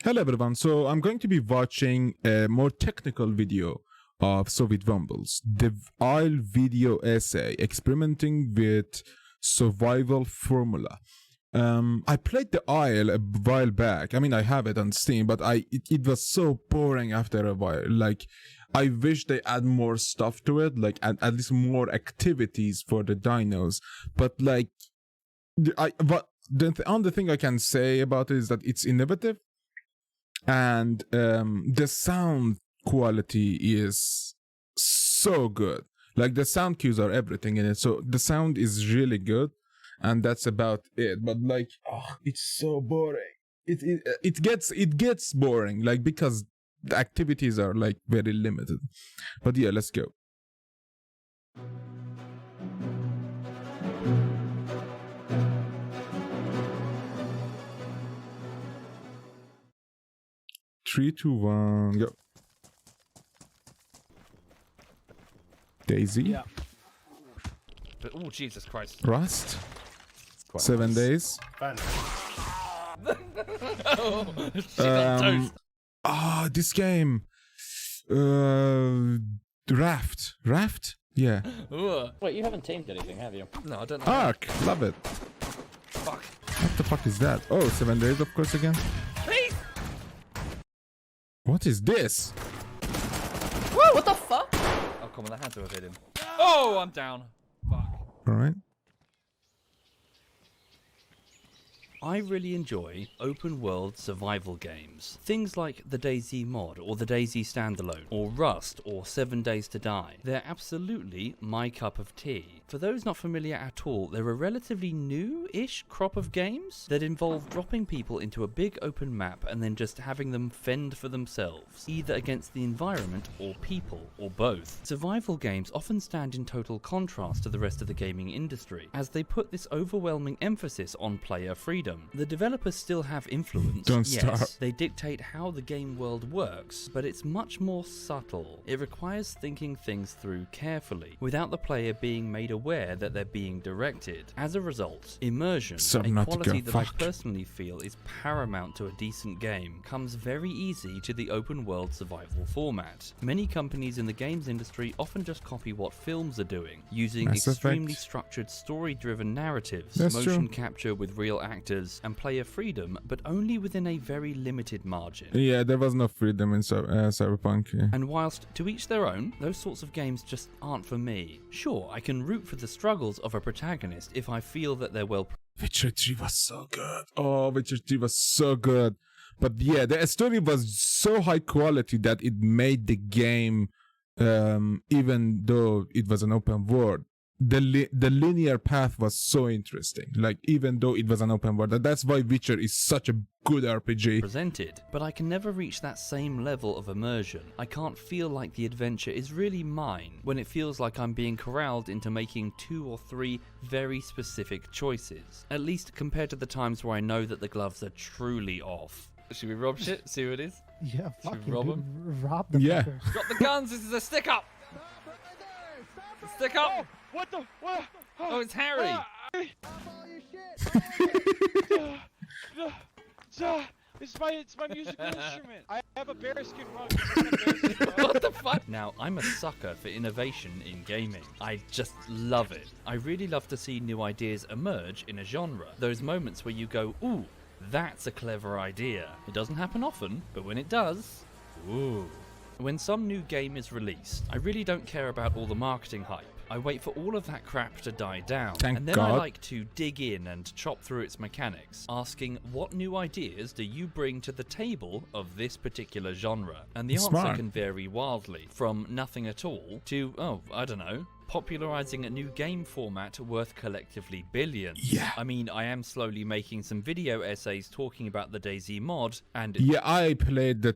Hello everyone, so I'm going to be watching a more technical video of Sovietwomble's the Isle video essay experimenting with survival formula. I played the Isle a while back. I mean, I have it on Steam, but it was so boring after a while. Like, I wish they add more stuff to it, like at least more activities for the dinos. But like, the only thing I can say about it is that it's innovative. And the sound quality is so good. Like, the sound cues are everything in it, so the sound is really good, and that's about it. But like, oh, it's so boring. It gets boring, like, because the activities are like very limited. But yeah, let's go. Three, two, one, go. Daisy. Yeah. But, oh, Jesus Christ. Rust. 7 days. This game. Raft? Yeah. Wait, you haven't tamed anything, have you? No, I don't know. Ark, love it. Fuck. What the fuck is that? Oh, 7 days, of course, again. Please! What is this? Woo! What the fuck? Oh, come on, I had to have hit him. Oh, I'm down. Fuck. Alright. I really enjoy open-world survival games. Things like the DayZ mod, or the DayZ standalone, or Rust, or 7 Days to Die. They're absolutely my cup of tea. For those not familiar at all, they're a relatively new-ish crop of games that involve dropping people into a big open map and then just having them fend for themselves, either against the environment or people, or both. Survival games often stand in total contrast to the rest of the gaming industry, as they put this overwhelming emphasis on player freedom. The developers still have influence, Don't yes, stop. they dictate how the game world works, but it's much more subtle. It requires thinking things through carefully, without the player being made aware that they're being directed. As a result, immersion, Subnautica, a quality that I fuck. personally feel is paramount to a decent game, comes very easy to the open world survival format. Many companies in the games industry often just copy what films are doing, using Mass extremely Effect. structured story-driven narratives, That's motion true. capture with real actors, and player freedom, but only within a very limited margin. Yeah, there was no freedom in Cyberpunk. Yeah. And whilst to each their own, those sorts of games just aren't for me. Sure, I can root for the struggles of a protagonist if I feel that they're well Witcher 3 was so good. Oh, Witcher 3 was so good. But yeah, the story was so high quality that it made the game, even though it was an open world, the linear path was so interesting. Like, even though it was an open world, that's why Witcher is such a good RPG. presented, but I can never reach that same level of immersion. I can't feel like the adventure is really mine when it feels like I'm being corralled into making 2 or 3 very specific choices, at least compared to the times where I know that the gloves are truly off. Should we rob shit? See who it is? Yeah, fuck we you, rob dude. him? Rob the Yeah. fucker. Drop the guns, this is a stick up! Stick up! What the? What? Oh, it's Harry! It's my musical instrument. I have a bearskin rug. It's not a bearskin rug. What the fuck? Now, I'm a sucker for innovation in gaming. I just love it. I really love to see new ideas emerge in a genre. Those moments where you go, ooh, that's a clever idea. It doesn't happen often, but when it does, ooh. When some new game is released, I really don't care about all the marketing hype. I wait for all of that crap to die down, Thank and then I God. like to dig in and chop through its mechanics, asking what new ideas do you bring to the table of this particular genre? And the answer Smart. can vary wildly, from nothing at all to, oh, I don't know, popularizing a new game format worth collectively billions. Yeah. I mean, I am slowly making some video essays talking about the DayZ mod, and Yeah, I played a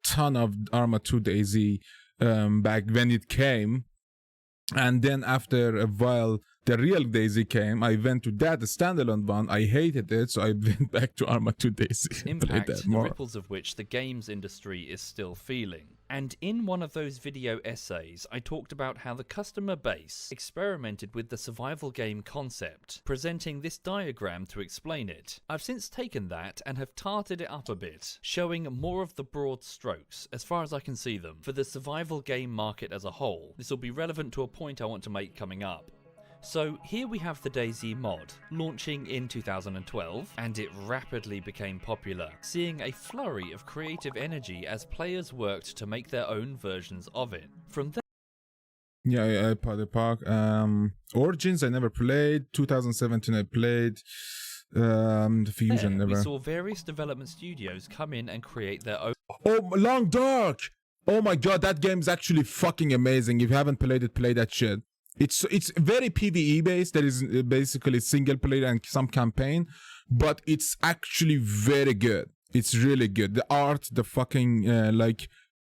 ton of Arma 2 DayZ back when it came. And then after a while, the real DayZ came, I went to that standalone one. I hated it, so I went back to Arma 2 DayZ. Played Impact, that the more. ripples of which the games industry is still feeling. And in one of those video essays, I talked about how the customer base experimented with the survival game concept, presenting this diagram to explain it. I've since taken that and have tarted it up a bit, showing more of the broad strokes, as far as I can see them, for the survival game market as a whole. This will be relevant to a point I want to make coming up. So here we have the DayZ mod, launching in 2012, and it rapidly became popular, seeing a flurry of creative energy as players worked to make their own versions of it. From there, Yeah, Powder Park. Origins I never played. 2017 I played. The Fusion we never. saw various development studios come in and create their own Oh, Long Dark! Oh my god, that game is actually fucking amazing. If you haven't played it, play that shit. It's very PvE based. There is basically single player and some campaign, but it's actually very good. It's really good. The art, the fucking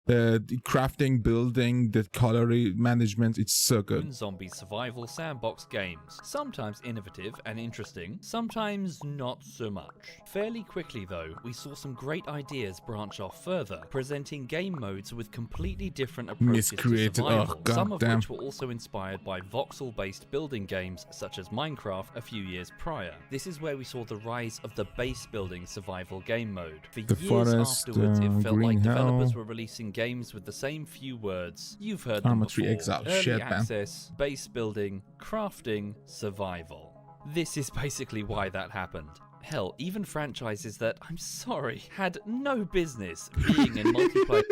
the crafting, building, the color management, it's so good. zombie survival sandbox games. Sometimes innovative and interesting, sometimes not so much. Fairly quickly though, we saw some great ideas branch off further, presenting game modes with completely different approaches to Miscreated. survival, Oh, some of goddamn. which were also inspired by voxel-based building games such as Minecraft a few years prior. This is where we saw the rise of the base-building survival game mode. For The years Forest, afterwards, it felt Green like developers Hell. were releasing games with the same few words. You've heard Arma them 3 before. Exile. Early Shit, man. access, base building, crafting, survival. This is basically why that happened. Hell, even franchises that, I'm sorry, had no business being in multiplayer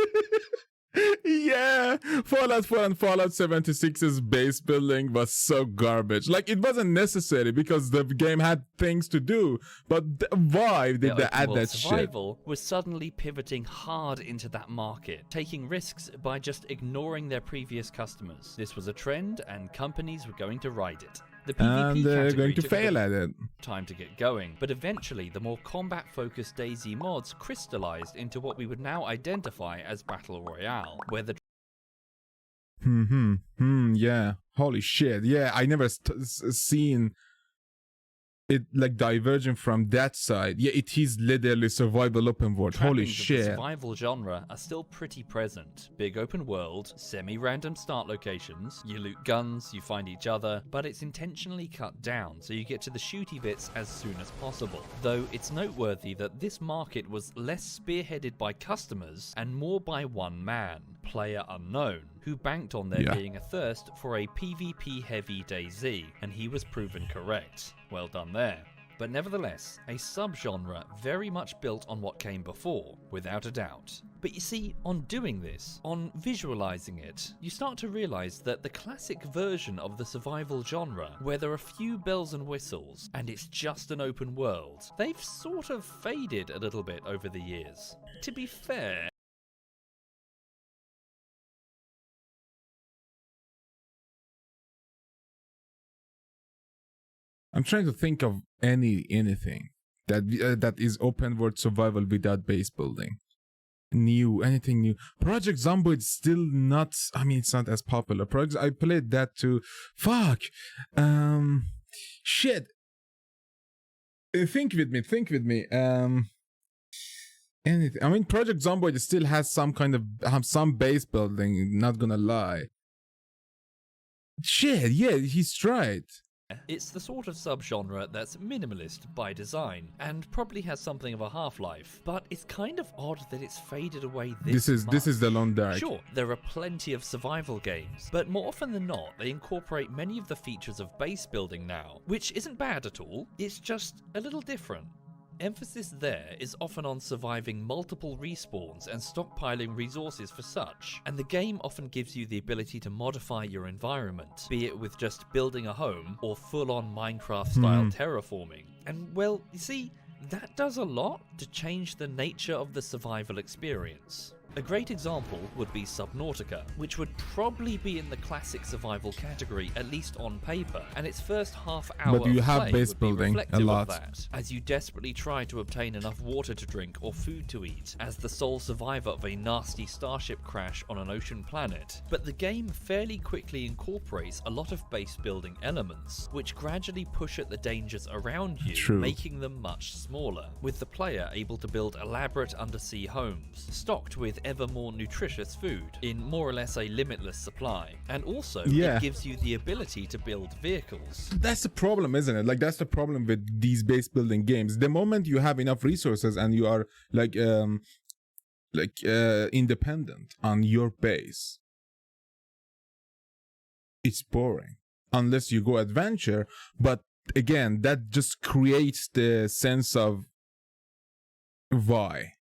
Yeah, Fallout 4 and Fallout 76's base building was so garbage. Like, it wasn't necessary because the game had things to do, but why did they open add world that shit? survival was suddenly pivoting hard into that market, taking risks by just ignoring their previous customers. This was a trend and companies were going to ride it. The PvP And they're category going to took a bit fail at it. time to get going, but eventually the more combat-focused DayZ mods crystallized into what we would now identify as Battle Royale, where the Yeah. Holy shit. Yeah, I never seen it like diverging from that side. Yeah, it is literally survival open world. Holy trappings of the shit. survival genre are still pretty present. Big open world, semi-random start locations, you loot guns, you find each other, but it's intentionally cut down so you get to the shooty bits as soon as possible. Though it's noteworthy that this market was less spearheaded by customers and more by one man, Player Unknown, who banked on there being a thirst for a PvP-heavy DayZ, and he was proven correct. Well done there. But nevertheless, a subgenre very much built on what came before, without a doubt. But you see, on doing this, on visualizing it, you start to realize that the classic version of the survival genre, where there are few bells and whistles, and it's just an open world, they've sort of faded a little bit over the years. To be fair, I'm trying to think of anything that is open world survival without base building. Anything new. Project Zomboid is still not, I mean, it's not as popular. I played that too. Fuck. Shit. Think with me. Anything. I mean, Project Zomboid still has some kind of, some base building, not gonna lie. Shit, yeah, he's right. it's the sort of subgenre that's minimalist by design, and probably has something of a half-life, but it's kind of odd that it's faded away this is the Long Dark. Sure, there are plenty of survival games, but more often than not, they incorporate many of the features of base building now, which isn't bad at all, it's just a little different. Emphasis there is often on surviving multiple respawns and stockpiling resources for such, and the game often gives you the ability to modify your environment, be it with just building a home or full-on Minecraft-style terraforming. And well, you see, that does a lot to change the nature of the survival experience. A great example would be Subnautica, which would probably be in the classic survival category, at least on paper, and its first half hour But you of have play base would be building a reflective lot. of that, as you desperately try to obtain enough water to drink or food to eat, as the sole survivor of a nasty starship crash on an ocean planet. But the game fairly quickly incorporates a lot of base building elements, which gradually push at the dangers around you, True. making them much smaller, with the player able to build elaborate undersea homes, stocked with ever more nutritious food, in more or less a limitless supply. And also, Yeah. it gives you the ability to build vehicles. That's the problem, isn't it? Like, that's the problem with these base building games. The moment you have enough resources and you are independent on your base, it's boring unless you go adventure. But again, that just creates the sense of why.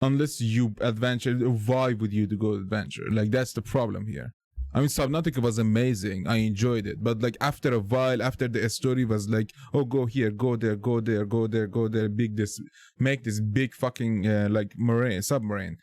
Unless you adventure, why would you to go adventure? Like, that's the problem here. I mean, Subnautica was amazing. I enjoyed it. But like after a while, after the story was like, oh, go here, go there, go there, go there, go there, make this big fucking submarine.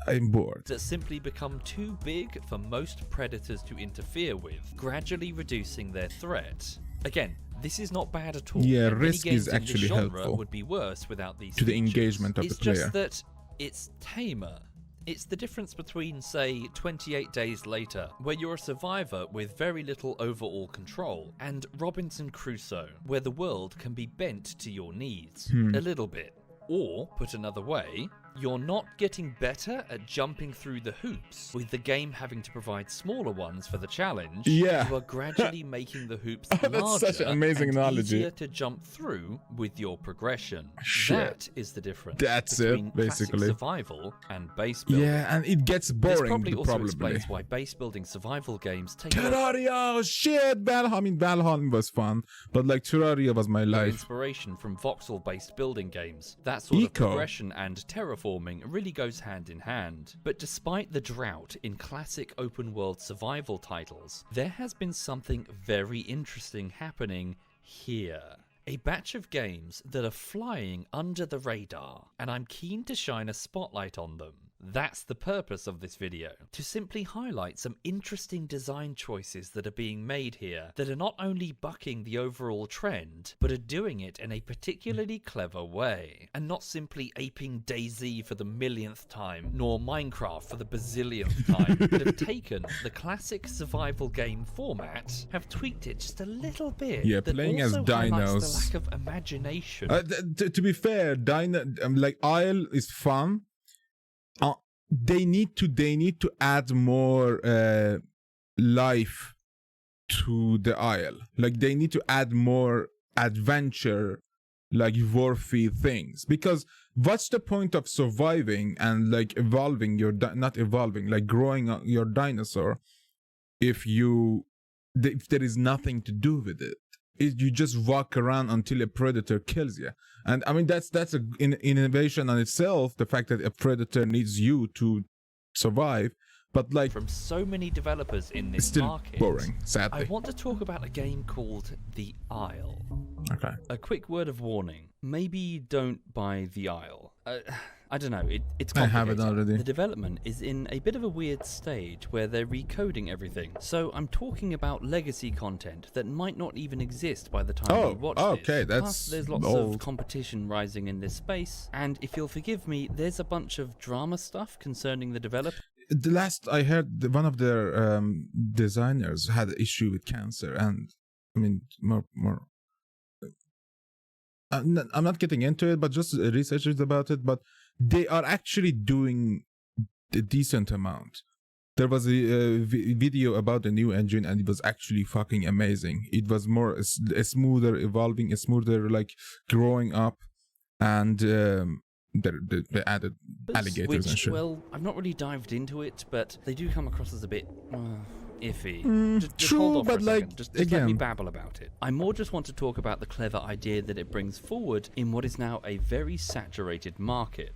I'm bored. That simply become too big for most predators to interfere with, gradually reducing their threat. Again, this is not bad at all. Yeah, and many risk games is in this actually genre helpful would be worse without these to the features. engagement of the It's player. just that it's tamer. It's the difference between, say, 28 Days Later, where you're a survivor with very little overall control, and Robinson Crusoe, where the world can be bent to your needs. A little bit. Or, put another way, you're not getting better at jumping through the hoops, with the game having to provide smaller ones for the challenge. Yeah. You are gradually making the hoops That's larger such an amazing and analogy. easier to jump through with your progression. Shit. That is the difference That's it, between basically. classic survival and base building. Yeah, and it gets This boring. probably also Probably. explains why base building survival games take a Terraria, shit, Valheim. I mean, Valheim was fun, but like Terraria was my lot of life. inspiration from voxel-based building games. That sort of Eco. progression and terraforming really goes hand in hand. But despite the drought in classic open-world survival titles, there has been something very interesting happening here. A batch of games that are flying under the radar, and I'm keen to shine a spotlight on them. That's the purpose of this video, to simply highlight some interesting design choices that are being made here that are not only bucking the overall trend, but are doing it in a particularly clever way, and not simply aping DayZ for the millionth time, nor Minecraft for the bazillionth time, but have taken the classic survival game format, have tweaked it just a little bit. Yeah, that playing as also highlights dinos. the lack of imagination. To be fair, Isle is fun. They need to add more life to the Isle. Like, they need to add more adventure, like worthy things. Because what's the point of surviving and like evolving your not evolving, like growing your dinosaur, if there is nothing to do with it? You just walk around until a predator kills you. And I mean, that's an innovation on itself, the fact that a predator needs you to survive, but like, From so many developers in it's this still market, boring, I sadly. want to talk about a game called The Isle. Okay. A quick word of warning. Maybe don't buy The Isle. I don't know, it's I complicated. have it already. The development is in a bit of a weird stage where they're recoding everything. So I'm talking about legacy content that might not even exist by the time Oh, you watch okay, this. that's Plus, there's lots old. of competition rising in this space, and if you'll forgive me, there's a bunch of drama stuff concerning the developer. The last I heard, one of their designers had an issue with cancer, and I mean, more. I'm not getting into it, but just researchers about it. But they are actually doing a decent amount. There was a video about the new engine, and it was actually fucking amazing. It was more a smoother evolving, a smoother like growing up, and they added alligators Which, and shit. well, I've not really dived into it, but they do come across as a bit iffy. Just true, hold on for but a like, second. Just let me again- babble about it. I more just want to talk about the clever idea that it brings forward in what is now a very saturated market.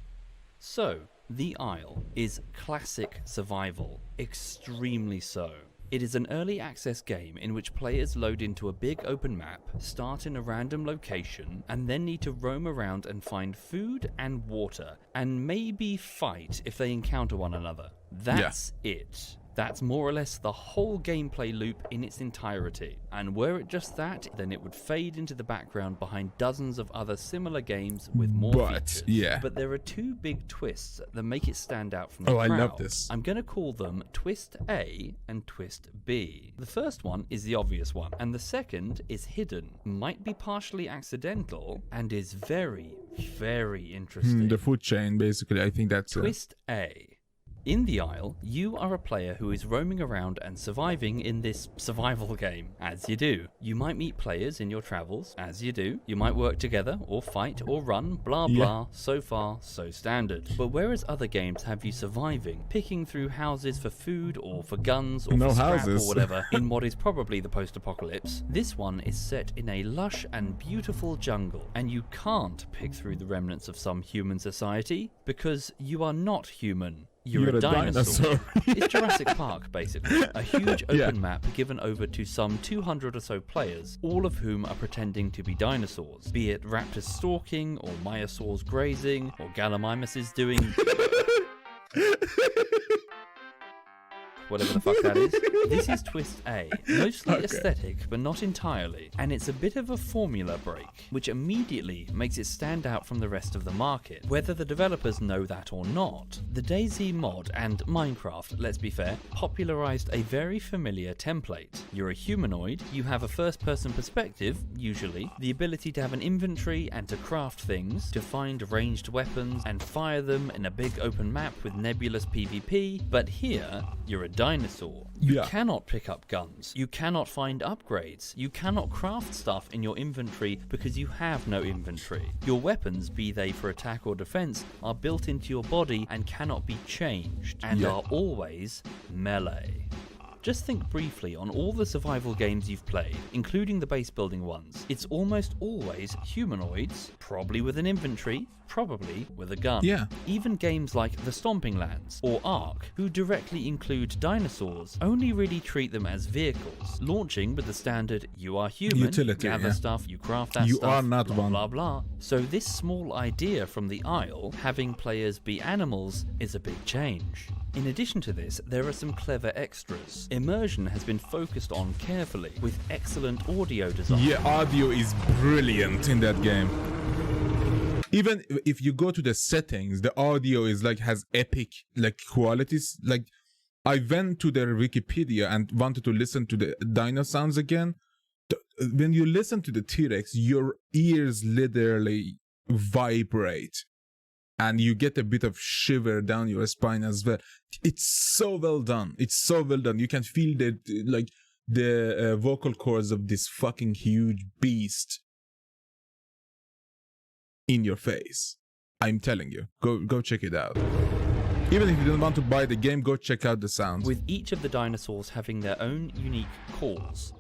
So, The Isle is classic survival, extremely so. It is an early access game in which players load into a big open map, start in a random location, and then need to roam around and find food and water, and maybe fight if they encounter one another. That's it. That's more or less the whole gameplay loop in its entirety. And were it just that, then it would fade into the background behind dozens of other similar games with more features. But there are two big twists that make it stand out from the crowd. I love this. I'm going to call them Twist A and Twist B. The first one is the obvious one, and the second is hidden, might be partially accidental, and is very, very interesting. The food chain, basically. I think that's Twist A. In the Isle, you are a player who is roaming around and surviving in this survival game, as you do. You might meet players in your travels, as you do. You might work together, or fight, or run, blah blah, so far, so standard. But whereas other games have you surviving, picking through houses for food, or for guns, or for scrap, or whatever, in what is probably the post-apocalypse, this one is set in a lush and beautiful jungle, and you can't pick through the remnants of some human society, because you are not human. You're a dinosaur. It's Jurassic Park, basically. A huge open map given over to some 200 or so players, all of whom are pretending to be dinosaurs. Be it raptors stalking, or myosaurs grazing, or gallimimuses doing... whatever the fuck that is. This is Twist A, mostly aesthetic, but not entirely, and it's a bit of a formula break, which immediately makes it stand out from the rest of the market, whether the developers know that or not. The DayZ mod and Minecraft, let's be fair, popularized a very familiar template. You're a humanoid, you have a first-person perspective, usually, the ability to have an inventory and to craft things, to find ranged weapons and fire them in a big open map with nebulous PvP, but here, you're a dinosaur. You cannot pick up guns. You cannot find upgrades. You cannot craft stuff in your inventory because you have no inventory. Your weapons, be they for attack or defense, are built into your body and cannot be changed, and are always melee. Just think briefly on all the survival games you've played, including the base building ones. It's almost always humanoids, probably with an inventory, probably with a gun. Even games like The Stomping Lands or Ark, who directly include dinosaurs, only really treat them as vehicles, launching with the standard you are human, utility, gather stuff, you craft that you stuff, are not blah, one. blah blah. So this small idea from the Isle, having players be animals, is a big change. In addition to this, there are some clever extras. Immersion has been focused on carefully, with excellent audio design. Audio is brilliant in that game. Even if you go to the settings, the audio is has epic qualities. I went to their Wikipedia and wanted to listen to the dino sounds again. When you listen to the T-Rex, your ears literally vibrate. And you get a bit of shiver down your spine as well. It's so well done. It's so well done. You can feel the vocal cords of this fucking huge beast in your face. I'm telling you, go check it out. Even if you don't want to buy the game, go check out the sounds. With each of the dinosaurs having their own unique calls.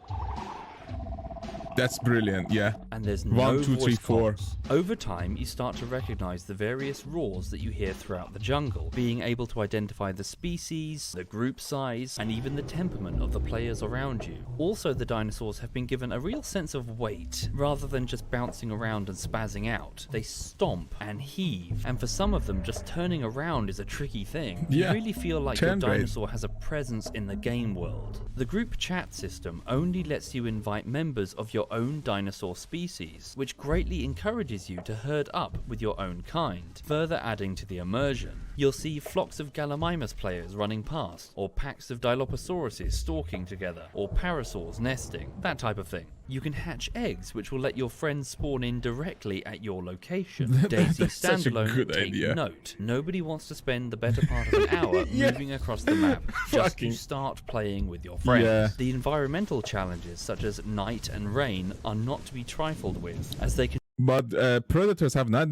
That's brilliant, And there's no 1, 2, 3, 4. Over time, you start to recognize the various roars that you hear throughout the jungle, being able to identify the species, the group size, and even the temperament of the players around you. Also, the dinosaurs have been given a real sense of weight, rather than just bouncing around and spazzing out. They stomp and heave, and for some of them, just turning around is a tricky thing. You really feel like your dinosaur has a presence in the game world. The group chat system only lets you invite members of your own dinosaur species, which greatly encourages you to herd up with your own kind, further adding to the immersion. You'll see flocks of Gallimimus players running past, or packs of Dilophosaurus stalking together, or parasaurs nesting, that type of thing. You can hatch eggs, which will let your friends spawn in directly at your location. DayZ Standalone, take note. Nobody wants to spend the better part of an hour moving across the map just to start playing with your friends. The environmental challenges, such as night and rain, are not to be trifled with, as they can but predators have not.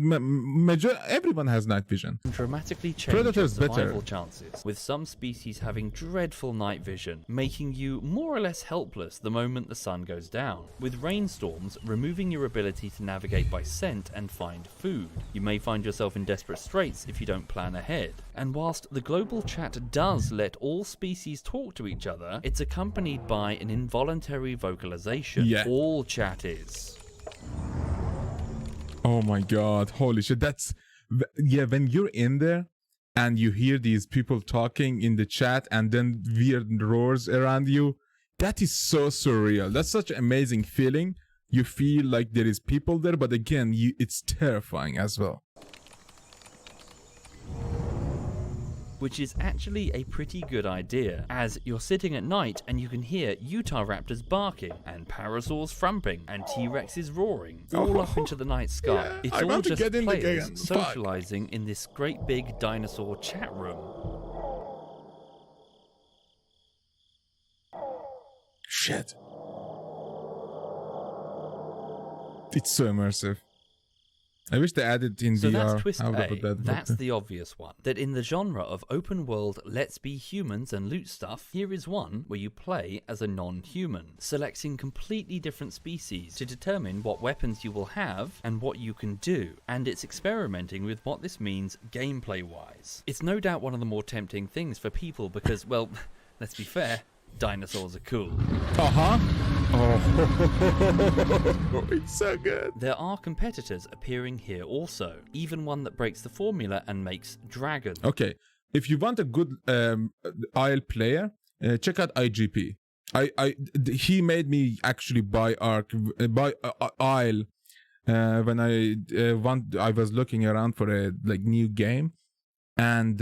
Everyone has night vision. Dramatically change Predators your better. survival chances, with some species having dreadful night vision, making you more or less helpless the moment the sun goes down, with rainstorms removing your ability to navigate by scent and find food. You may find yourself in desperate straits if you don't plan ahead. And whilst the global chat does let all species talk to each other, it's accompanied by an involuntary vocalization. Yeah. All chat is. Oh my god, holy shit, yeah, when you're in there and you hear these people talking in the chat and then weird roars around you, that is so surreal. That's such an amazing feeling. You feel like there is people there, but again, it's terrifying as well. Which is actually a pretty good idea, as you're sitting at night and you can hear Utah raptors barking, and parasaurs frumping, and T-Rexes roaring, all up into the night sky. Yeah, It's I all want to just get in the players game. socializing in this great big dinosaur chat room. Shit. It's so immersive. I wish they added in So VR. that's twist How A. would that That's look? the obvious one. That in the genre of open world let's be humans and loot stuff, here is one where you play as a non-human, selecting completely different species to determine what weapons you will have and what you can do, and it's experimenting with what this means gameplay wise. It's no doubt one of the more tempting things for people because, well, let's be fair, dinosaurs are cool. Uh-huh. Oh, it's so good. There are competitors appearing here also, even one that breaks the formula and makes dragons. Okay, if you want a good Isle player, check out IGP. He made me actually buy Isle when I was looking around for a new game, and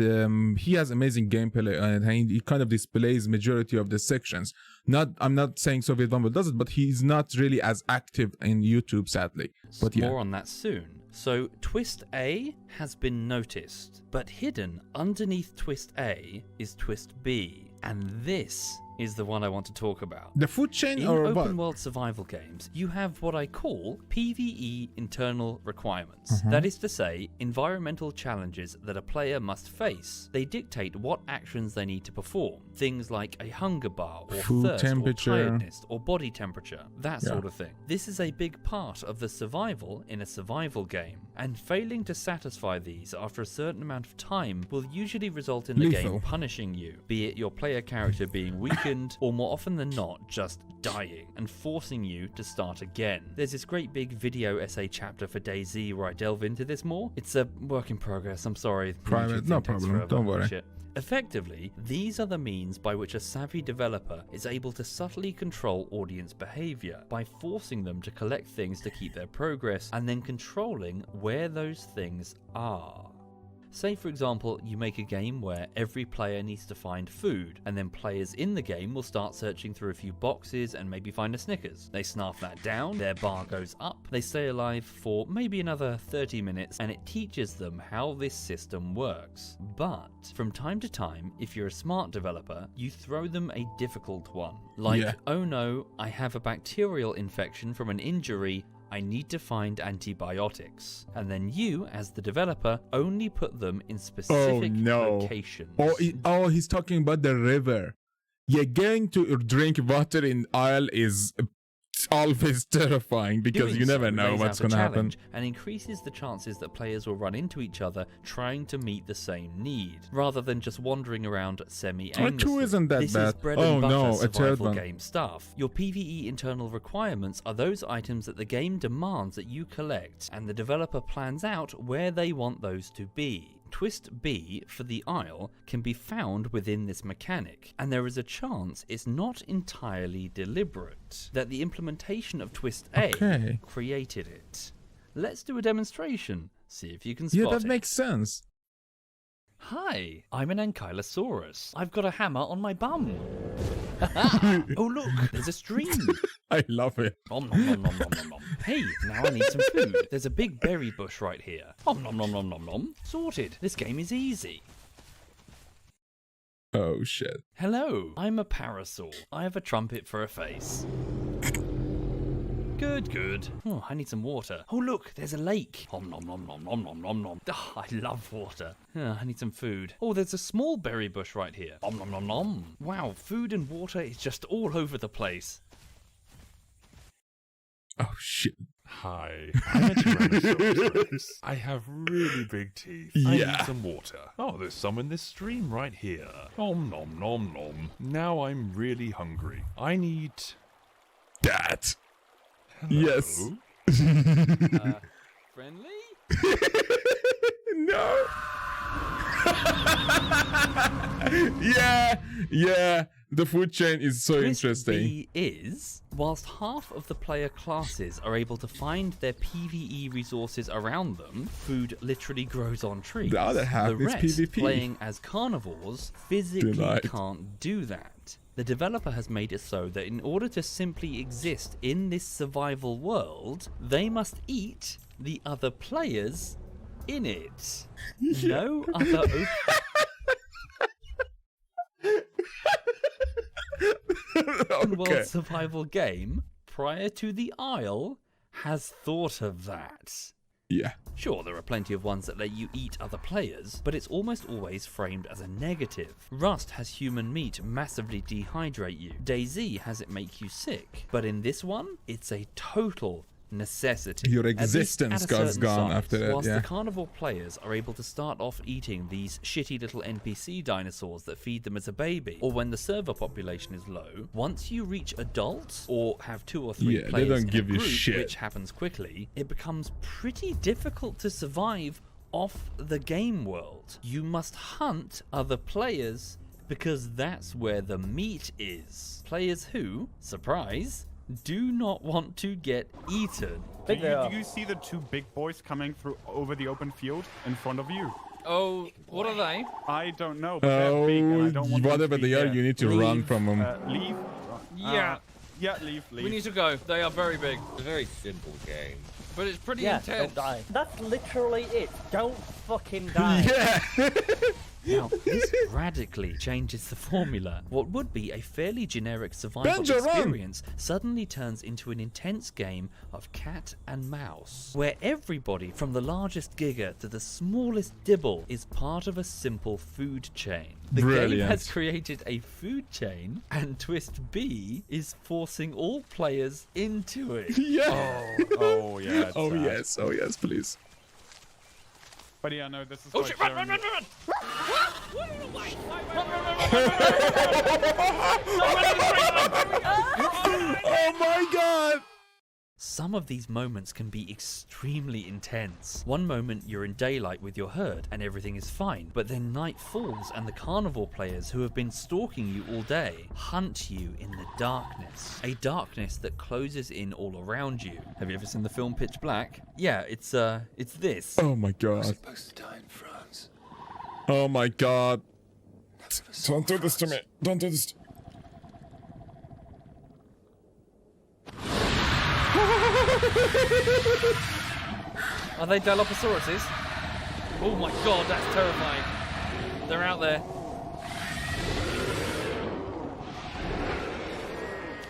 he has amazing gameplay and he kind of displays majority of the sections. I'm not saying Sovietwomble does it, but he's not really as active in YouTube, sadly. But yeah. More on that soon. So twist A has been noticed, but hidden underneath twist A is twist B, and this is the one I want to talk about. The food chain In or open what? world survival games, you have what I call PvE internal requirements. That is to say, environmental challenges that a player must face. They dictate what actions they need to perform. Things like a hunger bar, or Food thirst, temperature. or tiredness, or body temperature, that sort of thing. This is a big part of the survival in a survival game, and failing to satisfy these after a certain amount of time will usually result in the Lethal. game punishing you, be it your player character being weakened, or more often than not, just dying and forcing you to start again. There's this great big video essay chapter for DayZ where I delve into this more. It's a work in progress, I'm sorry. Private, no problem, don't worry. Shit. Effectively, these are the means by which a savvy developer is able to subtly control audience behavior by forcing them to collect things to keep their progress and then controlling where those things are. Say for example, you make a game where every player needs to find food, and then players in the game will start searching through a few boxes and maybe find a Snickers. They snarf that down, their bar goes up, they stay alive for maybe another 30 minutes, and it teaches them how this system works. But from time to time, if you're a smart developer, you throw them a difficult one. Like, oh no, I have a bacterial infection from an injury, I need to find antibiotics. And then you, as the developer, only put them in specific locations. Oh, he's talking about the river. Yeah, going to drink water in Isle is always terrifying because Doing you never so know lays what's out a going to happen. challenge and increases the chances that players will run into each other trying to meet the same need, rather than just wandering around semi-aimlessly. Two isn't that this bad. is bread Oh and butter no, a third survival one. game stuff. Your PvE internal requirements are those items that the game demands that you collect, and the developer plans out where they want those to be. Twist B for the Isle can be found within this mechanic, and there is a chance it's not entirely deliberate, that the implementation of Twist A created it. Let's do a demonstration, see if you can spot it. Yeah, that makes sense. Hi, I'm an Ankylosaurus. I've got a hammer on my bum. Oh look, there's a stream. I love it. Nom, nom, nom, nom, nom, nom, nom. Hey, now I need some food. There's a big berry bush right here. Nom, nom, nom, nom, nom, nom. Sorted. This game is easy. Oh shit. Hello, I'm a parasaur. I have a trumpet for a face. Good, good. Oh, I need some water. Oh, look, there's a lake. Om nom nom nom nom nom nom nom. Oh, I love water. I need some food. Oh, there's a small berry bush right here. Om nom nom nom. Wow, food and water is just all over the place. Oh shit. Hi, I'm a Tyrannosaurus. I have really big teeth. I Yeah. need some water. Oh, there's some in this stream right here. Nom nom nom nom. Now I'm really hungry. I need... That. Yes. Hello? Friendly? No. Yeah. The food chain is so Twist interesting. B is, whilst half of the player classes are able to find their PvE resources around them, food literally grows on trees. The other half the is rest, PvP. playing as carnivores, physically Delight. can't do that. The developer has made it so that in order to simply exist in this survival world, they must eat the other players in it. No other open world Okay. survival game prior to the Isle has thought of that. Yeah. Sure, there are plenty of ones that let you eat other players, but it's almost always framed as a negative. Rust has human meat massively dehydrate you. DayZ has it make you sick. But in this one, it's a total necessity. Your At least existence at a goes certain gone size. after that, Whilst yeah. the carnivore players are able to start off eating these shitty little NPC dinosaurs that feed them as a baby, or when the server population is low, once you reach adults or have 2 or 3 Yeah, they players don't in give a you group, shit. which happens quickly, it becomes pretty difficult to survive off the game world. You must hunt other players because that's where the meat is. Players who, surprise, do not want to get eaten. Do you see the 2 big boys coming through over the open field in front of you? Oh, what are they? I don't know, but they're big and I don't want them whatever to be they are, here. you need to run from them. Leave. Yeah. Yeah, leave. We need to go. They are very big, It's a very simple game. but it's pretty Yeah, intense. don't die. That's literally it. Don't fucking die. Yeah. Now, this radically changes the formula. What would be a fairly generic survival Benja, run! experience suddenly turns into an intense game of cat and mouse, where everybody from the largest giga to the smallest dibble is part of a simple food chain. The game Brilliant. has created a food chain, and Twist B is forcing all players into it. Yeah. Oh yeah. it's Oh sad. yes. Oh yes, please. But yeah, no, this is Oh like shit! Run! showing Run! you- Run! Run! Oh my god. Some of these moments can be extremely intense. One moment you're in daylight with your herd and everything is fine, but then night falls and the carnivore players who have been stalking you all day hunt you in the darkness. A darkness that closes in all around you. Have you ever seen the film Pitch Black? Yeah, it's this. Oh my god. Supposed to die in France. Oh my god. Don't do this to me. Don't do this. Are they Dilophosaurus? Oh my god, that's terrifying. They're out there.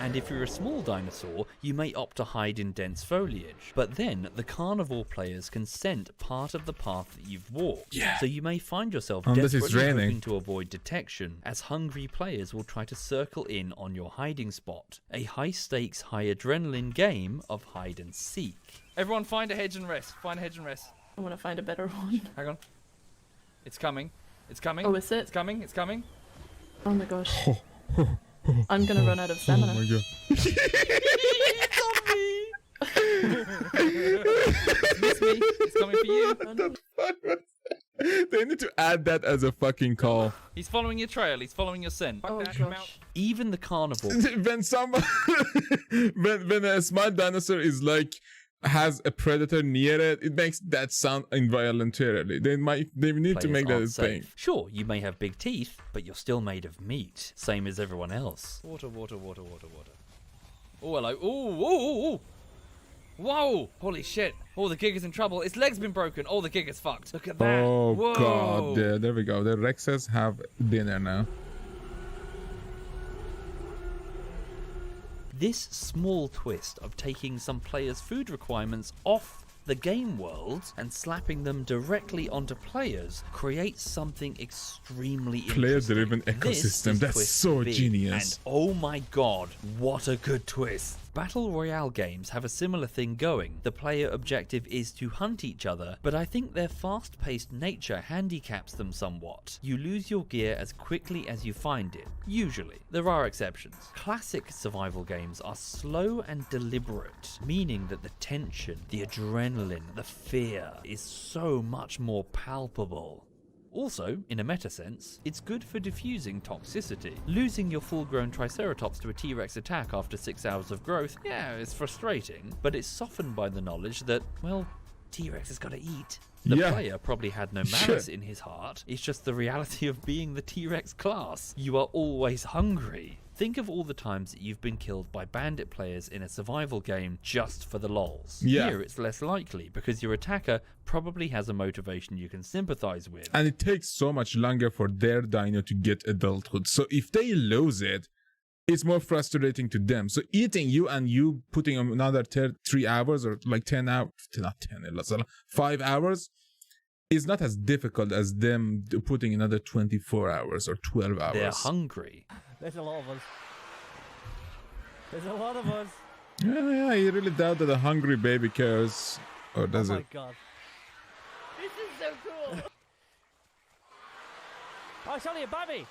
And if you're a small dinosaur, you may opt to hide in dense foliage. But then the carnivore players can scent part of the path that you've walked. Yeah. So you may find yourself Unless it's desperately raining. hoping to avoid detection, as hungry players will try to circle in on your hiding spot. A high-stakes, high-adrenaline game of hide and seek. Everyone find a hedge and rest. Find a hedge and rest. I want to find a better one. Hang on. It's coming. It's coming. Oh, is it? It's coming. It's coming. Oh my gosh. I'm gonna run out of Oh stamina. my god. Miss me. It's coming for you. They need to add that as a fucking call. He's following your trail. He's following your scent. Oh Fuck that, come out. gosh. Even the carnivore When someone, when a smart dinosaur is like has a predator near it, it makes that sound involuntarily. They need to players make that a aren't thing. safe. Sure, you may have big teeth, but you're still made of meat, same as everyone else. Water, water, water, water, water. Oh, hello. Ooh, ooh, ooh, ooh. Whoa! Holy shit. Oh, the Giga's in trouble. Its leg's been broken. Oh, the Giga's fucked. Look at that. Oh Whoa. god, there we go. The Rexes have dinner now. This small twist of taking some players' food requirements off the game worlds and slapping them directly onto players creates something extremely Player-driven interesting. ecosystem. This is That's twist so B, genius. And oh my god, what a good twist. Battle Royale games have a similar thing going. The player objective is to hunt each other, but I think their fast-paced nature handicaps them somewhat. You lose your gear as quickly as you find it, usually. There are exceptions. Classic survival games are slow and deliberate, meaning that the tension, the adrenaline, the fear is so much more palpable. Also, in a meta sense, it's good for diffusing toxicity. Losing your full-grown Triceratops to a T-Rex attack after 6 hours of growth, yeah, it's frustrating, but it's softened by the knowledge that, well, T-Rex has got to eat. The player probably had no malice in his heart, it's just the reality of being the T-Rex class. You are always hungry. Think of all the times that you've been killed by bandit players in a survival game just for the lols. Yeah. Here it's less likely because your attacker probably has a motivation you can sympathize with. And it takes so much longer for their dino to get adulthood. So if they lose it, it's more frustrating to them. So eating you and you putting another 3 hours or like 10 hours, not 10, 5 hours, is not as difficult as them putting another 24 hours or 12 hours. They're hungry. There's a lot of us. There's a lot of us. Yeah, you really doubt that a hungry baby cares. Or does Oh it? my god. This is so cool. Oh, it's only a baby.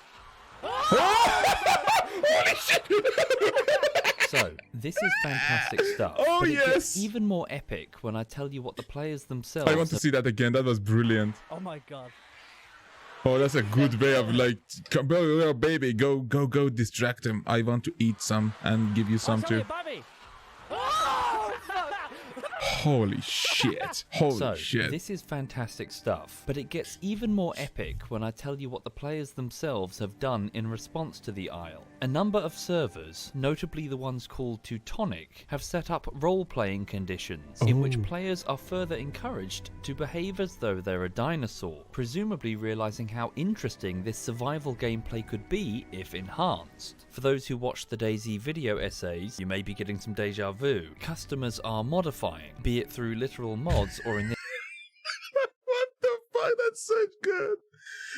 So, this is fantastic stuff. Oh, but it yes. gets even more epic when I tell you what the players themselves I want to see that again. That was brilliant. Oh my god. Oh, that's a good way of like, little baby, go distract him. I want to eat some and give you some It's only too. a baby. Holy shit. Holy So, shit. this is fantastic stuff, but it gets even more epic when I tell you what the players themselves have done in response to the Isle. A number of servers, notably the ones called Teutonic, have set up role-playing conditions in which players are further encouraged to behave as though they're a dinosaur, presumably realizing how interesting this survival gameplay could be if enhanced. For those who watched the DayZ video essays, you may be getting some deja vu. Customers are modifying, be it through literal mods or in this What the fuck? That's such good.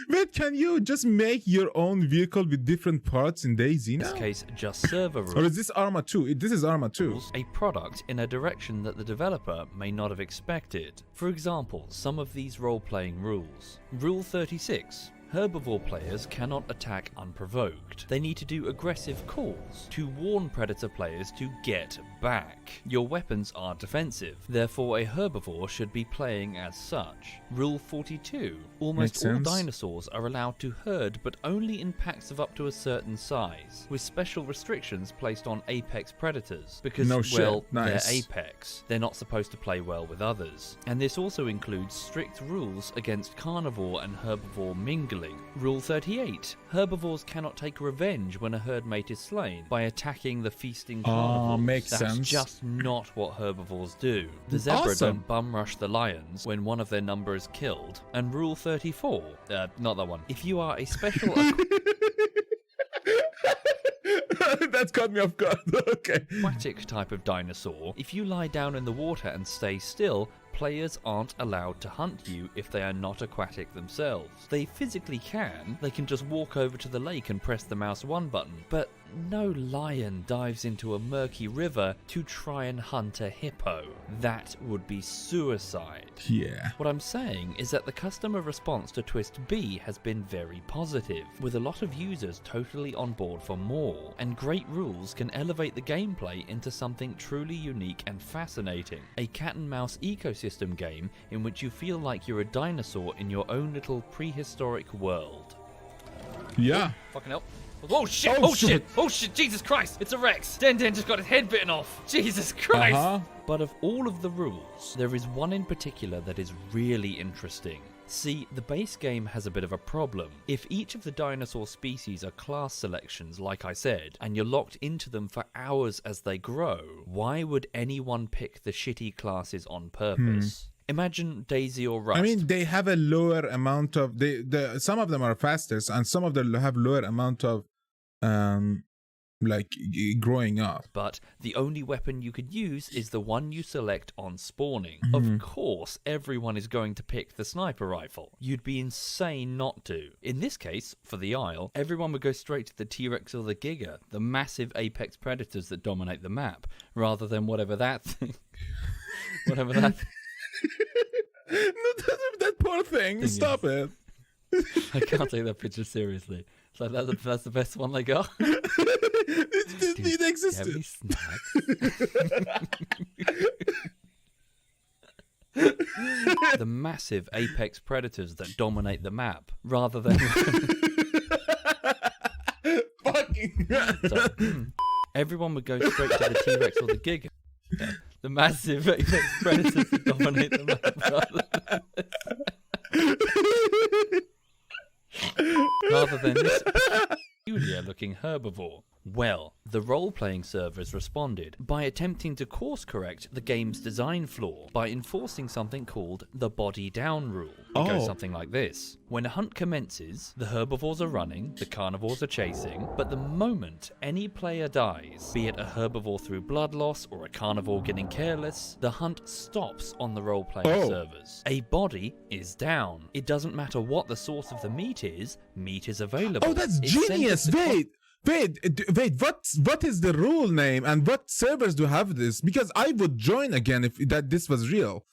Wait, can you just make your own vehicle with different parts in DayZ now? case just server rules. Or is this Arma 2? This is Arma 2. A product in a direction that the developer may not have expected. For example, some of these role-playing rules. Rule 36. Herbivore players cannot attack unprovoked. They need to do aggressive calls to warn predator players to get back. Your weapons are defensive, therefore a herbivore should be playing as such. Rule 42. Almost all dinosaurs are allowed to herd, but only in packs of up to a certain size, with special restrictions placed on apex predators, because, well, they're apex. They're not supposed to play well with others. And this also includes strict rules against carnivore and herbivore mingling. Rule 38. Herbivores cannot take revenge when a herd mate is slain by attacking the feasting carnivores. Makes That's sense. just not what herbivores do. The zebra don't bum rush the lions when one of their number is killed. And Rule 34. Not that one. If you are a special... That's caught me off guard. Okay. aquatic type of dinosaur, if you lie down in the water and stay still, players aren't allowed to hunt you if they are not aquatic themselves. They physically can, they can just walk over to the lake and press the mouse 1 button, but no lion dives into a murky river to try and hunt a hippo. That would be suicide. Yeah. What I'm saying is that the customer response to Twist B has been very positive, with a lot of users totally on board for more, and great rules can elevate the gameplay into something truly unique and fascinating. A cat and mouse ecosystem game in which you feel like you're a dinosaur in your own little prehistoric world. Yeah. Fucking hell. Oh shit! Oh shit! Oh shit! Jesus Christ! It's a Rex! Den just got his head bitten off! Jesus Christ! But of all of the rules, there is one in particular that is really interesting. See, the base game has a bit of a problem. If each of the dinosaur species are class selections, like I said, and you're locked into them for hours as they grow, why would anyone pick the shitty classes on purpose? Imagine Daisy or Rust. I mean, they have a lower amount of... some of them are faster, and some of them have lower amount of like growing up. But the only weapon you could use is the one you select on spawning. Of course, everyone is going to pick the sniper rifle. You'd be insane not to. In this case, for the Isle, everyone would go straight to the T-Rex or the Giga, the massive apex predators that dominate the map, rather than whatever that thing... whatever that... No, that poor thing. Stop it. I can't take that picture seriously. So that's the best one they got. It existed. Have any snacks? The massive apex predators that dominate the map, rather than Fucking. everyone would go straight to the T-Rex or the Giga. The massive apex predators that dominate the map, rather than this peculiar-looking herbivore. Well, the role-playing servers responded by attempting to course-correct the game's design flaw by enforcing something called the body down rule. It goes something like this. When a hunt commences, the herbivores are running, the carnivores are chasing, but the moment any player dies, be it a herbivore through blood loss or a carnivore getting careless, the hunt stops on the role-playing servers. A body is down. It doesn't matter what the source of the meat is available. Oh, that's It's sent genius. to the Wait, what is the rule name and what servers do have this? Because I would join again if this was real.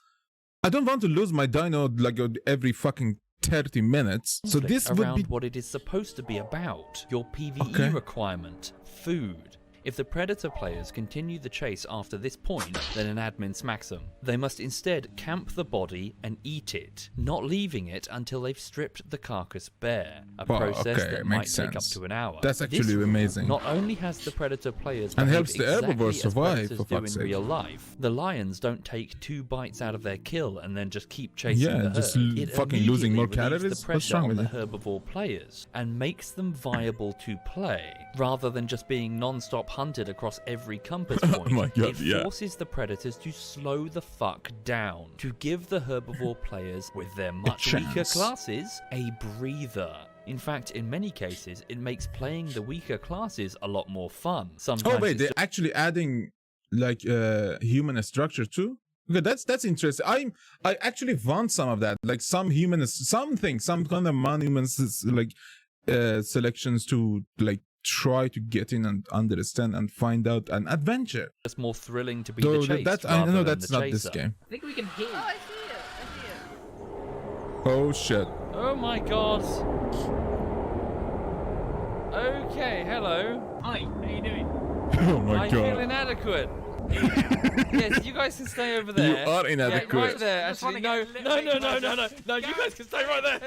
I don't want to lose my dino like every fucking 30 minutes. So this would around be what it is supposed to be about. Your PvE requirement, food. If the Predator players continue the chase after this point, then an admin smacks them. They must instead camp the body and eat it, not leaving it until they've stripped the carcass bare, a process that might take up to an hour. That's actually amazing. Not only has the Predator players and helps the exactly herbivores as survive, predators for do fuck's in sake. real life, the lions don't take 2 bites out of their kill and then just keep chasing the herd. just It fucking losing more immediately relieves calories. the What's pressure wrong on with the you? herbivore players and makes them viable to play, rather than just being non-stop hunted across every compass point. My God, it forces the predators to slow the fuck down, to give the herbivore players, with their much weaker chance. classes, a breather. In fact, in many cases, it makes playing the weaker classes a lot more fun. Sometimes Oh wait, it's they're actually adding like human structure too? Okay, that's interesting. I actually want some of that. Like some some kind of monuments like selections to like try to get in and understand and find out an adventure. just more thrilling to be Though the chase. that's I rather know than that's the not this chaser. game. I think we can hear. Oh, I see it. I see it. Oh shit. Oh my god. Okay, hello. Hi, how you doing? Oh my I feel god. inadequate. Yes, you guys can stay over there. You are inadequate. Yeah, right there. Just Actually, wanna no, get a no, little no, bit no, no, closer. no, no. You guys can stay right there.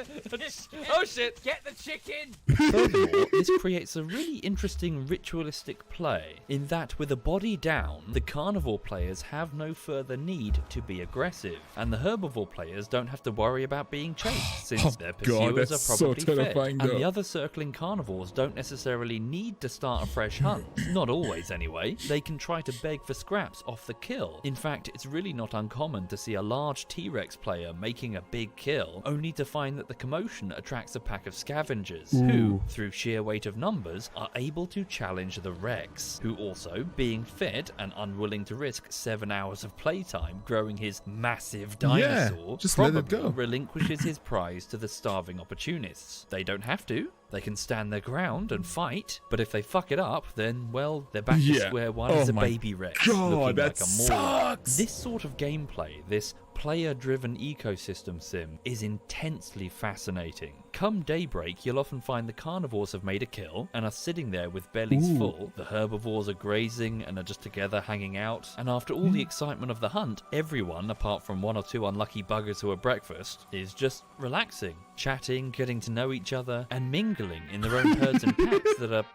Oh shit. Get the chicken! Furthermore, this creates a really interesting ritualistic play, in that with a body down, the carnivore players have no further need to be aggressive, and the herbivore players don't have to worry about being chased, since their pursuers that's are so probably fed, terrifying, and though. the other circling carnivores don't necessarily need to start a fresh hunt. Not always, anyway. They can try to beg for scraps off the kill. In fact, it's really not uncommon to see a large T-Rex player making a big kill, only to find that the commotion attracts a pack of scavengers, who, through sheer weight of numbers, are able to challenge the Rex, who also, being fed and unwilling to risk 7 hours of playtime growing his massive dinosaur, just let probably it go. relinquishes his prize to the starving opportunists. They don't have to. They can stand their ground and fight, but if they fuck it up, then, well, they're back to square one as a my baby Rex, God, looking that like a moron. sucks. This sort of gameplay, this player-driven ecosystem sim, is intensely fascinating. Come daybreak, you'll often find the carnivores have made a kill and are sitting there with bellies full. The herbivores are grazing and are just together hanging out. And after all the excitement of the hunt, everyone, apart from 1 or 2 unlucky buggers who are breakfast, is just relaxing, chatting, getting to know each other, and mingling in their own herds and packs that are...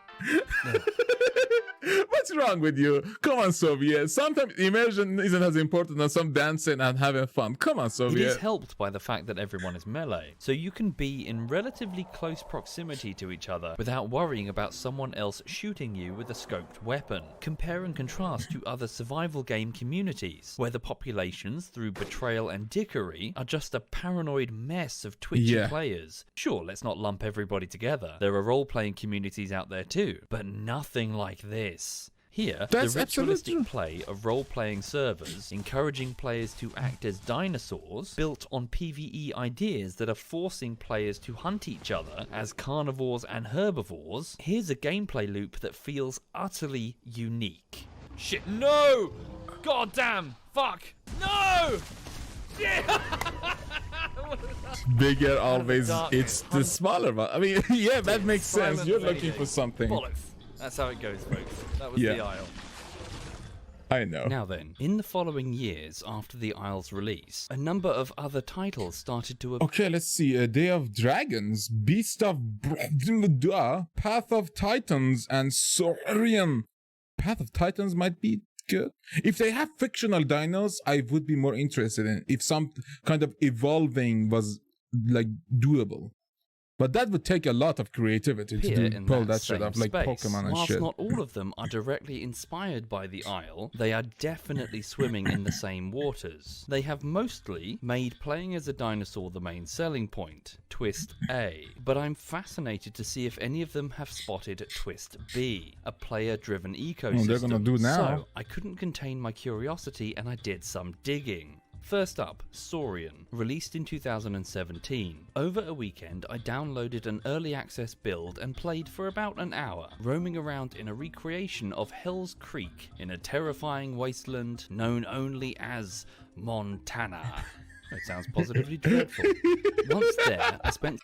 What's wrong with you? Come on, Soviet. Sometimes immersion isn't as important as some dancing and having fun. Come on, It Soviet. is helped by the fact that everyone is melee, so you can be in relatively close proximity to each other without worrying about someone else shooting you with a scoped weapon. Compare and contrast to other survival game communities, where the populations, through betrayal and dickery, are just a paranoid mess of twitchy players. Sure, let's not lump everybody together. There are role-playing communities out there too, but nothing like this. Here, That's the ritualistic absolutely play of role-playing servers, encouraging players to act as dinosaurs, built on PvE ideas that are forcing players to hunt each other as carnivores and herbivores. Here's a gameplay loop that feels utterly unique. Shit, no! God damn! Fuck! No! Yeah! Bigger always, darkness. it's the smaller one. I mean, yeah, that makes sense. Silent You're lady. looking for something. Bollocks. That's how it goes, folks. That was Yeah. the Isle. I know. Now then, in the following years after the Isle's release, a number of other titles started to appear. Okay, let's see. A Day of Dragons, Beast of Bermuda, Path of Titans, and Saurian. Path of Titans might be good. If they have fictional dinos, I would be more interested in. If some kind of evolving was like doable. But that would take a lot of creativity to pull that shit off, like Pokemon and Whilst shit. not all of them are directly inspired by the Isle, they are definitely swimming in the same waters. They have mostly made playing as a dinosaur the main selling point, Twist A, but I'm fascinated to see if any of them have spotted Twist B, a player-driven ecosystem. Oh, they're gonna do now. So I couldn't contain my curiosity and I did some digging. First up, Saurian, released in 2017. Over a weekend, I downloaded an early access build and played for about an hour, roaming around in a recreation of Hell's Creek in a terrifying wasteland known only as Montana. It sounds positively dreadful. Once there, I spent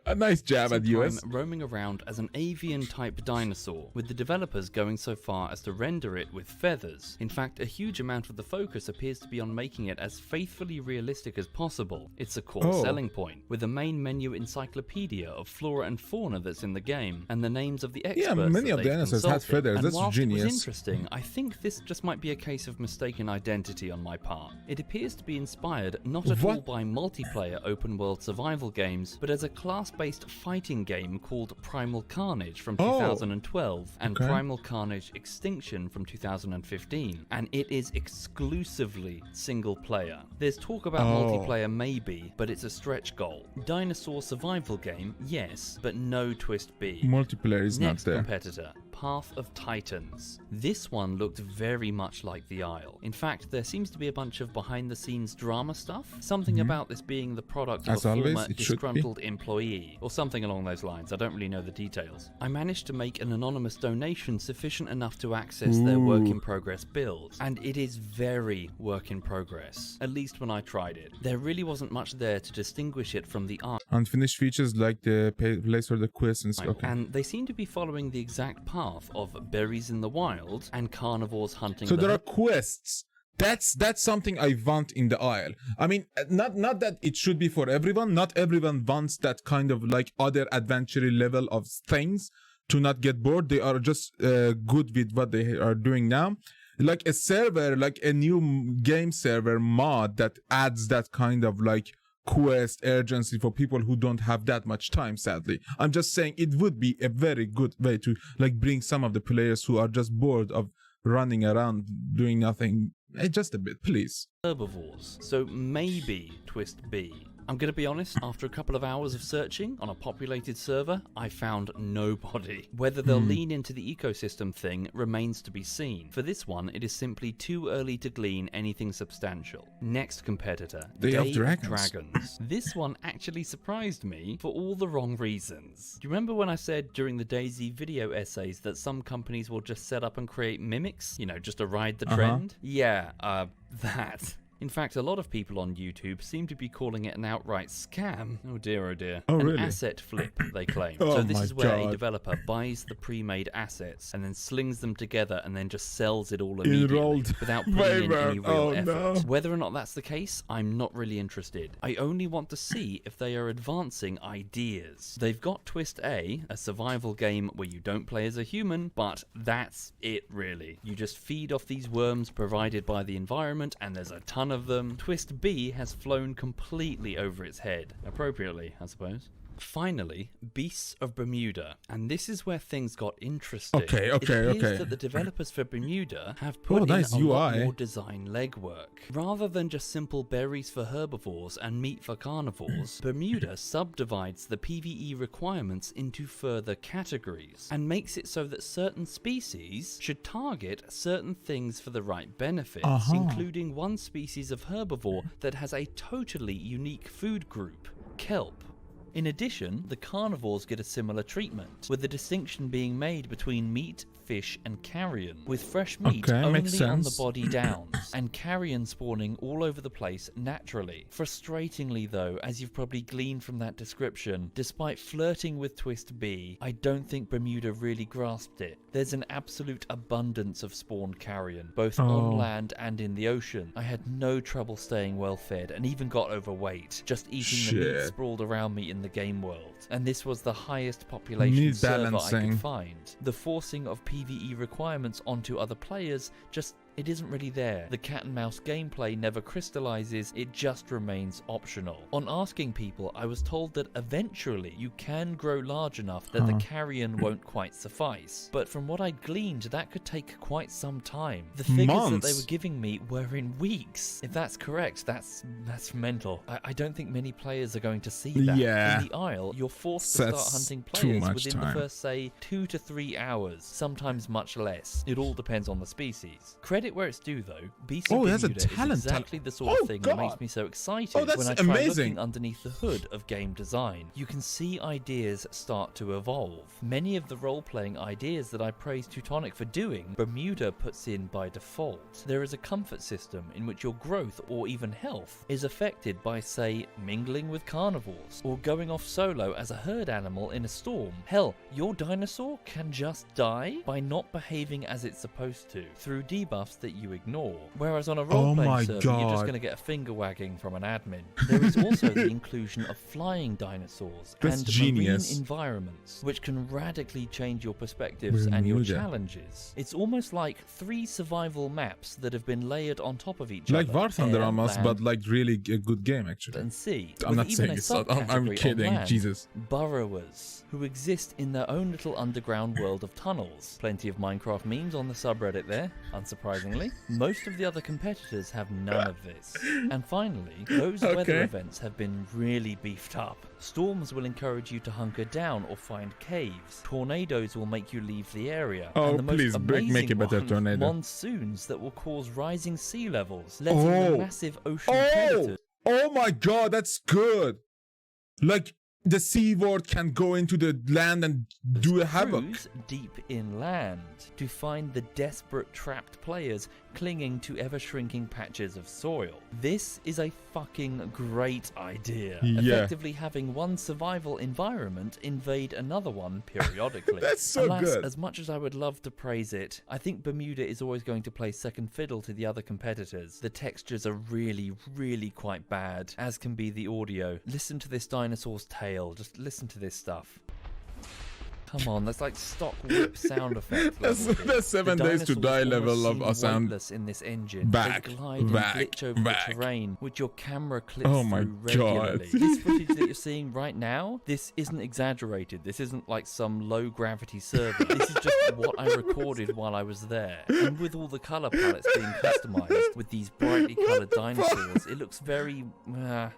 A nice jab at some US. time roaming around as an avian-type dinosaur, with the developers going so far as to render it with feathers. In fact, a huge amount of the focus appears to be on making it as faithfully realistic as possible. It's a core selling point, with a main menu encyclopedia of flora and fauna that's in the game, and the names of the experts many that of the they've dinosaurs had consulted. feathers. And That's whilst it was genius. interesting, I think this just might be a case of mistaken identity on my part. It appears to be inspired not at all by multiplayer open-world survival games, but as a class-based fighting game called Primal Carnage from 2012 and Primal Carnage Extinction from 2015, and it is exclusively single-player. There's talk about multiplayer maybe, but it's a stretch goal. Dinosaur survival game, yes, but no Twist B. Multiplayer is not Next there. competitor, Path of Titans. This one looked very much like the Isle. In fact, there seems to be a bunch of behind-the-scenes drama stuff. Something about this being the product of As a always, former it should be. disgruntled employee, or something along those lines. I don't really know the details. I managed to make an anonymous donation sufficient enough to access their work-in-progress build, and it is very work-in-progress, at least when I tried it. There really wasn't much there to distinguish it from the Isle. Unfinished features like the place for the quiz and stuff. Okay. And they seem to be following the exact path of berries in the wild and carnivores hunting So the there are quests. That's something I want in the Isle. I mean, not that it should be for everyone. Not everyone wants that kind of like other adventure level of things to not get bored. They are just good with what they are doing now. Like a server, like a new game server mod that adds that kind of like quest urgency for people who don't have that much time, sadly. I'm just saying it would be a very good way to like bring some of the players who are just bored of running around doing nothing just a bit, please. herbivores. So maybe Twist B. I'm gonna be honest, after a couple of hours of searching on a populated server, I found nobody. Whether they'll lean into the ecosystem thing remains to be seen. For this one, it is simply too early to glean anything substantial. Next competitor, Day of Dragons. This one actually surprised me for all the wrong reasons. Do you remember when I said during the DayZ video essays that some companies will just set up and create mimics? You know, just to ride the trend? Yeah, that. In fact, a lot of people on YouTube seem to be calling it an outright scam. Oh dear, oh dear. Oh, an really? asset flip, they claim. Oh So this my is where a God. developer buys the pre-made assets and then slings them together and then just sells it all immediately Enrolled without putting in waiver. any real Oh, effort. no. Whether or not that's the case, I'm not really interested. I only want to see if they are advancing ideas. They've got Twist A survival game where you don't play as a human, but that's it really. You just feed off these worms provided by the environment, and there's a ton of them. Twist B has flown completely over its head. Appropriately, I suppose. Finally, Beasts of Bermuda, and this is where things got interesting. Okay, It appears okay. that the developers for Bermuda have put nice in a lot UI. more design legwork. Rather than just simple berries for herbivores and meat for carnivores, Bermuda subdivides the PvE requirements into further categories and makes it so that certain species should target certain things for the right benefits, including one species of herbivore that has a totally unique food group, kelp. In addition, the carnivores get a similar treatment, with the distinction being made between meat, fish, and carrion, with fresh meat Okay, only makes on the sense. body downs, and carrion spawning all over the place naturally. Frustratingly though, as you've probably gleaned from that description, despite flirting with Twist B, I don't think Bermuda really grasped it. There's an absolute abundance of spawned carrion, both on land and in the ocean. I had no trouble staying well fed, and even got overweight, just eating the meat Shit. sprawled around me in the game world. And this was the highest population Need server I balancing. could find. The forcing of PvE requirements onto other players it isn't really there. The cat and mouse gameplay never crystallizes, it just remains optional. On asking people, I was told that eventually you can grow large enough that the carrion won't quite suffice. But from what I gleaned, that could take quite some time. The figures that they Months. were giving me were in weeks. If that's correct, that's mental. I don't think many players are going to see that. Yeah. In the Isle, you're forced to That's start hunting too players much within time. the first, say, 2 to 3 hours, sometimes much less. It all depends on the species. Credit where it's due though, Beast of Oh, he has a Bermuda talent. is exactly the sort Oh, of thing that God. makes me so excited Oh, that's when I try amazing. looking underneath the hood of game design. You can see ideas start to evolve. Many of the role-playing ideas that I praise Teutonic for doing, Bermuda puts in by default. There is a comfort system in which your growth or even health is affected by, say, mingling with carnivores, or going off solo as a herd animal in a storm. Hell, your dinosaur can just die by not behaving as it's supposed to, through debuffs that you ignore. Whereas on a role-playing my server, you're just God. going to get a finger wagging from an admin. There is also the inclusion of flying dinosaurs That's and genius. marine environments, which can radically change your perspectives and your Bermuda. challenges. It's almost like 3 survival maps that have been layered on top of each Like other. War Thunder Air, almost, land, but like really a good game actually. and sea. I'm with not even saying a it's not, I'm subcategory on kidding, land, Jesus. Burrowers, who exist in their own little underground world of tunnels. Plenty of Minecraft memes on the subreddit there, unsurprisingly. Most of the other competitors have none of this. And finally, those weather Okay. events have been really beefed up. Storms will encourage you to hunker down or find caves. Tornadoes will make you leave the area. Oh, and the most please, amazing make a better one, tornado. monsoons that will cause rising sea levels, letting the Oh. massive ocean predators Oh my God, that's good. Like the sea ward can go into the land and do a havoc. cruise deep inland to find the desperate trapped players clinging to ever-shrinking patches of soil. This is a fucking great idea. Yeah. Effectively having one survival environment invade another one periodically. That's so Alas, good. as much as I would love to praise it, I think Bermuda is always going to play second fiddle to the other competitors. The textures are really, really quite bad, as can be the audio. Listen to this dinosaur's tail. Just listen to this stuff. Come on, that's like stock whip sound effect. That's level here. the 7 The days to dinosaurs die almost level of seem a sound. weightless in this engine. Back, They glide back, and glitch over back. the terrain, which your camera clips Oh my through God. regularly. This footage that you're seeing right now, this isn't exaggerated. This isn't like some low gravity server. This is just what I recorded while I was there. And with all the color palettes being customized with these brightly colored dinosaurs, it looks very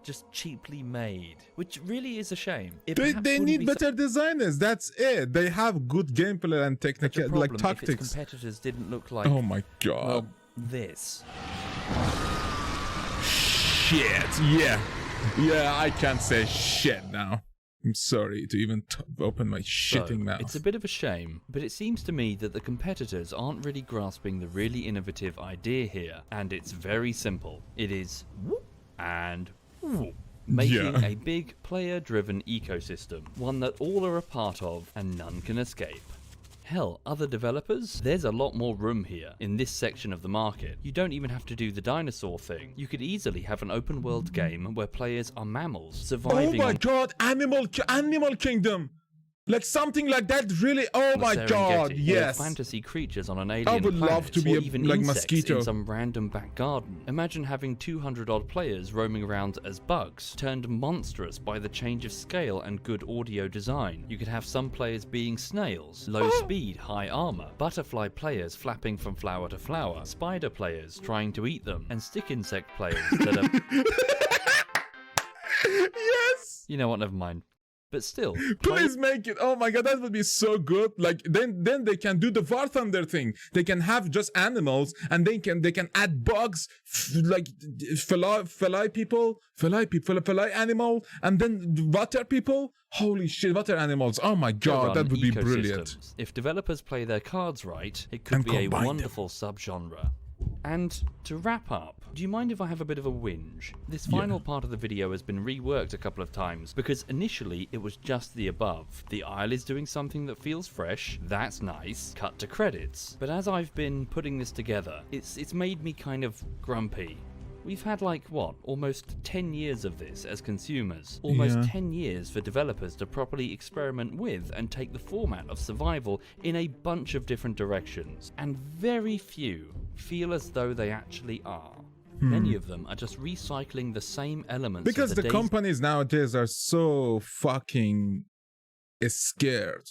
just cheaply made, which really is a shame. It They perhaps wouldn't need be better designers. That's it. They have good gameplay and such a technical, problem like if its tactics. competitors didn't look like Oh my God. well, this. Shit. Yeah. Yeah, I can't say shit now. I'm sorry to even open my shitting mouth. It's a bit of a shame, but it seems to me that the competitors aren't really grasping the really innovative idea here, and it's very simple. It is whoop and whoop, making a big player-driven ecosystem, one that all are a part of and none can escape. Hell, other developers? There's a lot more room here, in this section of the market. You don't even have to do the dinosaur thing. You could easily have an open world game where players are mammals, surviving Oh my god, Animal Kingdom! Like something like that, really? Oh my god, yes! Or fantasy creatures on an alien I would planet, love to be or even like insects mosquito. in some random back garden. Imagine having 200 odd players roaming around as bugs, turned monstrous by the change of scale and good audio design. You could have some players being snails, low speed, high armor, butterfly players flapping from flower to flower, spider players trying to eat them, and stick insect players that are... Yes! You know what, never mind. But still, please make it. Oh my god, that would be so good. Like then they can do the War Thunder thing. They can have just animals, and they can add bugs, like fly animal, and then water people. Holy shit, water animals. Oh my god, that would be brilliant. If developers play their cards right, it could be a wonderful subgenre. And to wrap up, do you mind if I have a bit of a whinge? This final part of the video has been reworked a couple of times, because initially it was just the above. The Isle is doing something that feels fresh, that's nice, cut to credits. But as I've been putting this together, it's made me kind of grumpy. We've had like, what, almost 10 years of this as consumers. Almost 10 years for developers to properly experiment with and take the format of survival in a bunch of different directions. And very few feel as though they actually are. Many of them are just recycling the same elements. Because the companies nowadays are so fucking scared.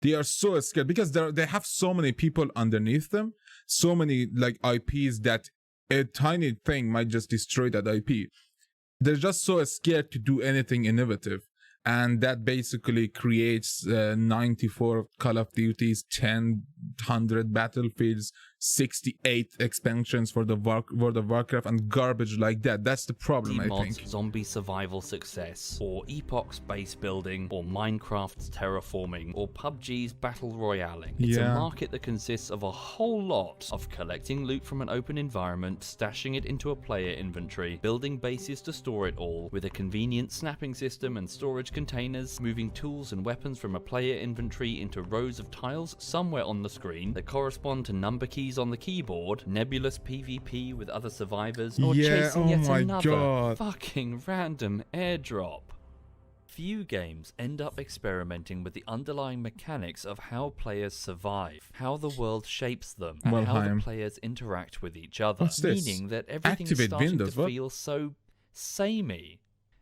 They are so scared because they have so many people underneath them, so many like IPs that a tiny thing might just destroy that IP. They're just so scared to do anything innovative, and that basically creates 94 Call of Duties, 100 Battlefields, 68 expansions for the World of Warcraft, and garbage like that. That's the problem, I think. Zombie survival success, or Epoch's base building, or Minecraft's terraforming, or PUBG's battle royaling. It's a market that consists of a whole lot of collecting loot from an open environment, stashing it into a player inventory, building bases to store it all, with a convenient snapping system and storage containers, moving tools and weapons from a player inventory into rows of tiles somewhere on the screen that correspond to number keys on the keyboard, nebulous PvP with other survivors, or chasing yet another fucking random airdrop. Few games end up experimenting with the underlying mechanics of how players survive, how the world shapes them, and how the players interact with each other, meaning that everything is starting to feel so samey.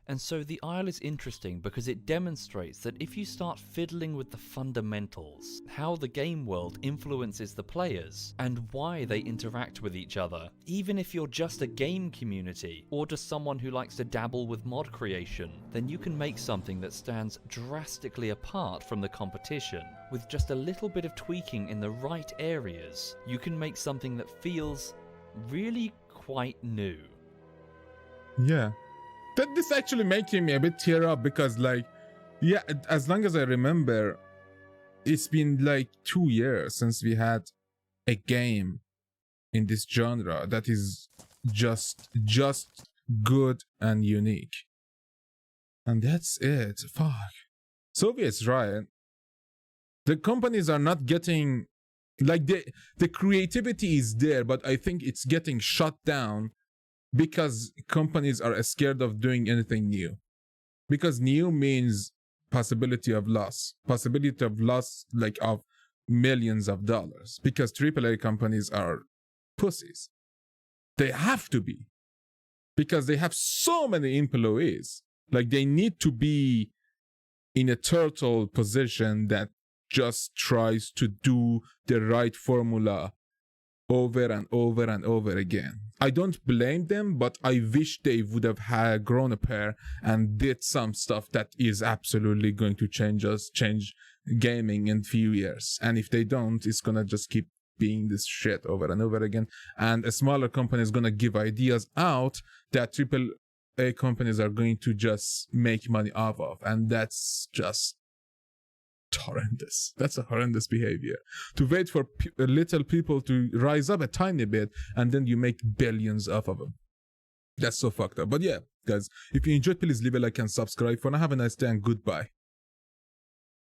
And so the Isle is interesting because it demonstrates that if you start fiddling with the fundamentals, how the game world influences the players, and why they interact with each other, even if you're just a game community, or just someone who likes to dabble with mod creation, then you can make something that stands drastically apart from the competition. With just a little bit of tweaking in the right areas, you can make something that feels really quite new. Yeah. This actually making me a bit tear up because, like, yeah, as long as I remember, it's been like 2 years since we had a game in this genre that is just good and unique. And that's it. Fuck. Soviet's right. The companies are not getting, like, the creativity is there, but I think it's getting shut down because companies are scared of doing anything new. Because new means possibility of loss like of millions of dollars. Because AAA companies are pussies. They have to be. Because they have so many employees. Like they need to be in a turtle position that just tries to do the right formula over and over and over again. I don't blame them, but I wish they would have grown a pair and did some stuff that is absolutely going to change gaming in few years. And if they don't, it's gonna just keep being this shit over and over again. And a smaller company is gonna give ideas out that companies are going to just make money off of, and that's just horrendous. That's a horrendous behavior. To wait for little people to rise up a tiny bit, and then you make billions off of them. That's so fucked up. But yeah, guys, if you enjoyed, please leave a like and subscribe. For now, have a nice day and goodbye.